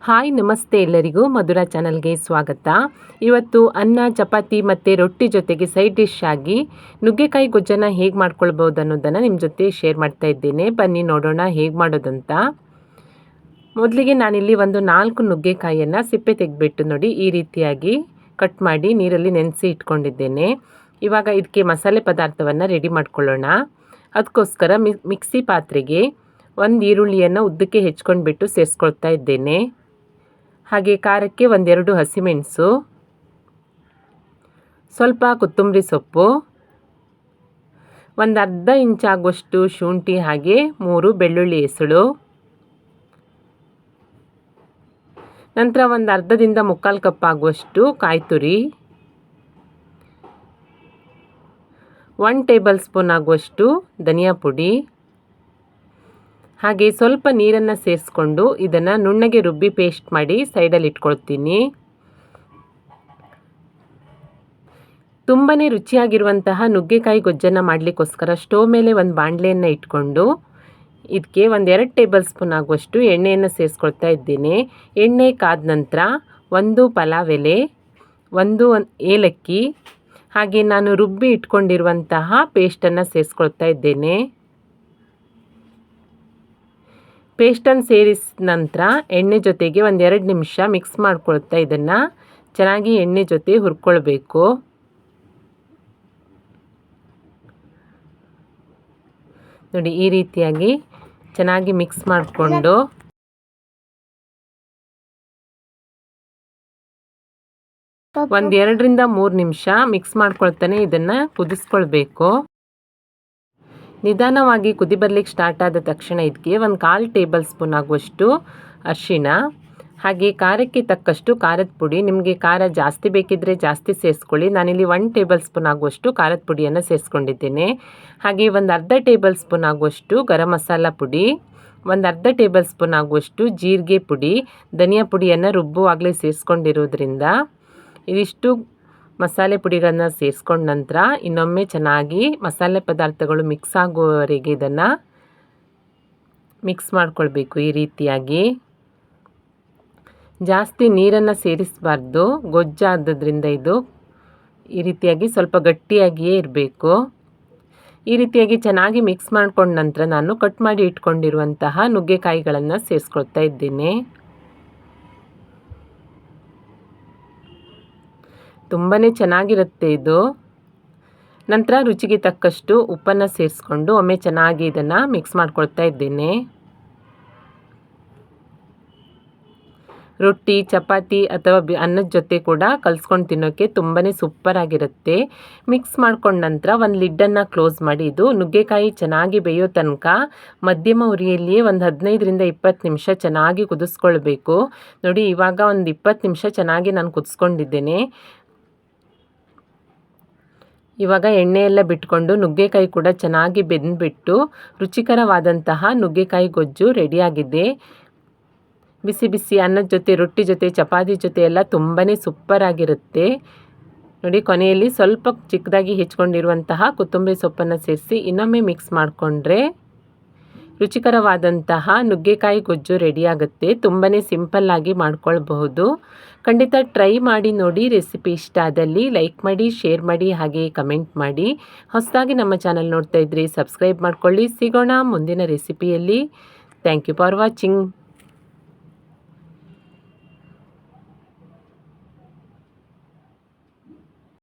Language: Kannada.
ಹಾಯ್ ನಮಸ್ತೆ ಎಲ್ಲರಿಗೂ ಮಧುರಾ ಚಾನಲ್ಗೆ ಸ್ವಾಗತ. ಇವತ್ತು ಅನ್ನ ಚಪಾತಿ ಮತ್ತು ರೊಟ್ಟಿ ಜೊತೆಗೆ ಸೈಡ್ ಡಿಶ್ ಆಗಿ ನುಗ್ಗೆಕಾಯಿ ಗೊಜ್ಜನ್ನು ಹೇಗೆ ಮಾಡ್ಕೊಳ್ಬೋದು ಅನ್ನೋದನ್ನು ನಿಮ್ಮ ಜೊತೆ ಶೇರ್ ಮಾಡ್ತಾ ಇದ್ದೇನೆ. ಬನ್ನಿ ನೋಡೋಣ ಹೇಗೆ ಮಾಡೋದಂತ. ಮೊದಲಿಗೆ ನಾನಿಲ್ಲಿ ಒಂದು 4 ನುಗ್ಗೆಕಾಯಿಯನ್ನು ಸಿಪ್ಪೆ ತೆಗೆದುಬಿಟ್ಟು ನೋಡಿ ಈ ರೀತಿಯಾಗಿ ಕಟ್ ಮಾಡಿ ನೀರಲ್ಲಿ ನೆನೆಸಿ ಇಟ್ಕೊಂಡಿದ್ದೇನೆ. ಇವಾಗ ಇದಕ್ಕೆ ಮಸಾಲೆ ಪದಾರ್ಥವನ್ನು ರೆಡಿ ಮಾಡ್ಕೊಳ್ಳೋಣ. ಅದಕ್ಕೋಸ್ಕರ ಮಿಕ್ಸಿ ಪಾತ್ರೆಗೆ ಒಂದು ಈರುಳ್ಳಿಯನ್ನು ಉದ್ದಕ್ಕೆ ಹೆಚ್ಕೊಂಡ್ಬಿಟ್ಟು ಸೇರಿಸ್ಕೊಳ್ತಾ ಇದ್ದೇನೆ. ಹಾಗೆ ಖಾರಕ್ಕೆ 1-2 ಹಸಿಮೆಣಸು, ಸ್ವಲ್ಪ ಕೊತ್ತಂಬರಿ ಸೊಪ್ಪು, ಒಂದು ಅರ್ಧ ಇಂಚಾಗುವಷ್ಟು ಶುಂಠಿ, ಹಾಗೆ 3 ಬೆಳ್ಳುಳ್ಳಿ ಎಸಳು, ನಂತರ ಒಂದು ಅರ್ಧದಿಂದ ಮುಕ್ಕಾಲು ಕಪ್ ಆಗುವಷ್ಟು ಕಾಯಿ ತುರಿ, 1 ಟೇಬಲ್ ಸ್ಪೂನ್ ಆಗುವಷ್ಟು ಧನಿಯಾ ಪುಡಿ, ಹಾಗೆ ಸ್ವಲ್ಪ ನೀರನ್ನು ಸೇರಿಸ್ಕೊಂಡು ಇದನ್ನು ನುಣ್ಣಗೆ ರುಬ್ಬಿ ಪೇಸ್ಟ್ ಮಾಡಿ ಸೈಡಲ್ಲಿ ಇಟ್ಕೊಳ್ತೀನಿ. ತುಂಬಾ ರುಚಿಯಾಗಿರುವಂತಹ ನುಗ್ಗೆಕಾಯಿ ಗೊಜ್ಜನ್ನು ಮಾಡಲಿಕ್ಕೋಸ್ಕರ ಸ್ಟವ್ ಮೇಲೆ ಒಂದು ಬಾಣಲೆಯನ್ನು ಇಟ್ಕೊಂಡು ಇದಕ್ಕೆ 1-2 ಟೇಬಲ್ ಸ್ಪೂನ್ ಆಗುವಷ್ಟು ಎಣ್ಣೆಯನ್ನು ಸೇರಿಸ್ಕೊಳ್ತಾ ಇದ್ದೇನೆ. ಎಣ್ಣೆ ಕಾದ ನಂತರ 1 ಪಲಾವ್ ಎಲೆ, 1 ಏಲಕ್ಕಿ, ಹಾಗೆ ನಾನು ರುಬ್ಬಿ ಇಟ್ಕೊಂಡಿರುವಂತಹ ಪೇಸ್ಟನ್ನು ಸೇರಿಸ್ಕೊಳ್ತಾ ಇದ್ದೇನೆ. ಪೇಸ್ಟನ್ನು ಸೇರಿಸಿದ ನಂತರ ಎಣ್ಣೆ ಜೊತೆಗೆ 1-2 ನಿಮಿಷ ಮಿಕ್ಸ್ ಮಾಡ್ಕೊಳ್ತಾ ಇದನ್ನು ಚೆನ್ನಾಗಿ ಎಣ್ಣೆ ಜೊತೆ ಹುರ್ಕೊಳ್ಬೇಕು. ನೋಡಿ ಈ ರೀತಿಯಾಗಿ ಚೆನ್ನಾಗಿ ಮಿಕ್ಸ್ ಮಾಡಿಕೊಂಡು ಒಂದು 2ರಿಂದ 3 ನಿಮಿಷ ಮಿಕ್ಸ್ ಮಾಡ್ಕೊಳ್ತಾನೆ ಇದನ್ನು ಕುದಿಸ್ಕೊಳ್ಬೇಕು. ನಿಧಾನವಾಗಿ ಕುದಿ ಬರಲಿಕ್ಕೆ ಸ್ಟಾರ್ಟ್ ಆದ ತಕ್ಷಣ ಇದಕ್ಕೆ 1/4 ಟೇಬಲ್ ಸ್ಪೂನ್ ಆಗುವಷ್ಟು ಅರಿಶಿಣ, ಹಾಗೆ ಖಾರಕ್ಕೆ ತಕ್ಕಷ್ಟು ಖಾರದ ಪುಡಿ. ನಿಮಗೆ ಖಾರ ಜಾಸ್ತಿ ಬೇಕಿದ್ದರೆ ಜಾಸ್ತಿ ಸೇರಿಸ್ಕೊಳ್ಳಿ. ನಾನಿಲ್ಲಿ 1 ಟೇಬಲ್ ಸ್ಪೂನ್ ಆಗುವಷ್ಟು ಖಾರದ ಪುಡಿಯನ್ನು ಸೇರಿಸ್ಕೊಂಡಿದ್ದೇನೆ. ಹಾಗೆ ಒಂದು ಅರ್ಧ ಟೇಬಲ್ ಸ್ಪೂನ್ ಆಗುವಷ್ಟು ಗರಂ ಮಸಾಲ ಪುಡಿ, ಒಂದು ಅರ್ಧ ಟೇಬಲ್ ಸ್ಪೂನ್ ಆಗುವಷ್ಟು ಜೀರಿಗೆ ಪುಡಿ. ಧನಿಯಾ ಪುಡಿಯನ್ನು ರುಬ್ಬುವಾಗಲೇ ಸೇರಿಸ್ಕೊಂಡಿರೋದ್ರಿಂದ ಇದಿಷ್ಟು ಮಸಾಲೆ ಪುಡಿಗಳನ್ನು ಸೇರಿಸ್ಕೊಂಡ ನಂತರ ಇನ್ನೊಮ್ಮೆ ಚೆನ್ನಾಗಿ ಮಸಾಲೆ ಪದಾರ್ಥಗಳು ಮಿಕ್ಸ್ ಆಗುವವರೆಗೆ ಇದನ್ನು ಮಿಕ್ಸ್ ಮಾಡ್ಕೊಳ್ಬೇಕು. ಈ ರೀತಿಯಾಗಿ ಜಾಸ್ತಿ ನೀರನ್ನು ಸೇರಿಸಬಾರ್ದು, ಗೊಜ್ಜಾದ್ದರಿಂದ ಇದು ಈ ರೀತಿಯಾಗಿ ಸ್ವಲ್ಪ ಗಟ್ಟಿಯಾಗಿಯೇ ಇರಬೇಕು. ಈ ರೀತಿಯಾಗಿ ಚೆನ್ನಾಗಿ ಮಿಕ್ಸ್ ಮಾಡ್ಕೊಂಡ ನಂತರ ನಾನು ಕಟ್ ಮಾಡಿ ಇಟ್ಕೊಂಡಿರುವಂತಹ ನುಗ್ಗೆಕಾಯಿಗಳನ್ನು ಸೇರಿಸ್ಕೊಳ್ತಾ ಇದ್ದೇನೆ. ತುಂಬಾ ಚೆನ್ನಾಗಿರುತ್ತೆ ಇದು. ನಂತರ ರುಚಿಗೆ ತಕ್ಕಷ್ಟು ಉಪ್ಪನ್ನು ಸೇರಿಸ್ಕೊಂಡು ಒಮ್ಮೆ ಚೆನ್ನಾಗಿ ಇದನ್ನು ಮಿಕ್ಸ್ ಮಾಡ್ಕೊಳ್ತಾ ಇದ್ದೇನೆ. ರೊಟ್ಟಿ, ಚಪಾತಿ ಅಥವಾ ಅನ್ನದ ಜೊತೆ ಕೂಡ ಕಲಿಸ್ಕೊಂಡು ತಿನ್ನೋಕ್ಕೆ ತುಂಬಾ ಸೂಪರ್ ಆಗಿರುತ್ತೆ. ಮಿಕ್ಸ್ ಮಾಡ್ಕೊಂಡ ನಂತರ ಒಂದು ಲಿಡ್ಡನ್ನು ಕ್ಲೋಸ್ ಮಾಡಿ ಇದು ನುಗ್ಗೆಕಾಯಿ ಚೆನ್ನಾಗಿ ಬೇಯೋ ತನಕ ಮಧ್ಯಮ ಉರಿಯಲ್ಲಿಯೇ ಒಂದು 15ರಿಂದ 20 ನಿಮಿಷ ಚೆನ್ನಾಗಿ ಕುದಿಸ್ಕೊಳ್ಬೇಕು. ನೋಡಿ ಇವಾಗ ಒಂದು 20 ನಿಮಿಷ ಚೆನ್ನಾಗಿ ನಾನು ಕುದಿಸ್ಕೊಂಡಿದ್ದೇನೆ. ಇವಾಗ ಎಣ್ಣೆಯೆಲ್ಲ ಬಿಟ್ಕೊಂಡು ನುಗ್ಗೆಕಾಯಿ ಕೂಡ ಚೆನ್ನಾಗಿ ಬೆಂದುಬಿಟ್ಟು ರುಚಿಕರವಾದಂತಹ ನುಗ್ಗೆಕಾಯಿ ಗೊಜ್ಜು ರೆಡಿಯಾಗಿದೆ. ಬಿಸಿ ಬಿಸಿ ಅನ್ನದ ಜೊತೆ, ರೊಟ್ಟಿ ಜೊತೆ, ಚಪಾತಿ ಜೊತೆ ಎಲ್ಲ ತುಂಬಾ ಸೂಪರಾಗಿರುತ್ತೆ. ನೋಡಿ ಕೊನೆಯಲ್ಲಿ ಸ್ವಲ್ಪ ಚಿಕ್ಕದಾಗಿ ಹೆಚ್ಕೊಂಡಿರುವಂತಹ ಕೊತ್ತಂಬರಿ ಸೊಪ್ಪನ್ನು ಸೇರಿಸಿ ಇನ್ನೊಮ್ಮೆ ಮಿಕ್ಸ್ ಮಾಡಿಕೊಂಡ್ರೆ ರುಚಿಕರವಾದಂತಹ ನುಗ್ಗೆಕಾಯಿ ಗೊಜ್ಜು ರೆಡಿಯಾಗುತ್ತೆ. ತುಂಬಾ ಸಿಂಪಲ್ಲಾಗಿ ಮಾಡ್ಕೊಳ್ಬಹುದು. ಖಂಡಿತ ಟ್ರೈ ಮಾಡಿ ನೋಡಿ. ರೆಸಿಪಿ ಇಷ್ಟ ಆದಲ್ಲಿ ಲೈಕ್ ಮಾಡಿ, ಶೇರ್ ಮಾಡಿ, ಹಾಗೆ ಕಮೆಂಟ್ ಮಾಡಿ. ಹೊಸದಾಗಿ ನಮ್ಮ ಚಾನಲ್ ನೋಡ್ತಾ ಇದ್ದರೆ ಸಬ್ಸ್ಕ್ರೈಬ್ ಮಾಡ್ಕೊಳ್ಳಿ. ಸಿಗೋಣ ಮುಂದಿನ ರೆಸಿಪಿಯಲ್ಲಿ. Thank you for watching.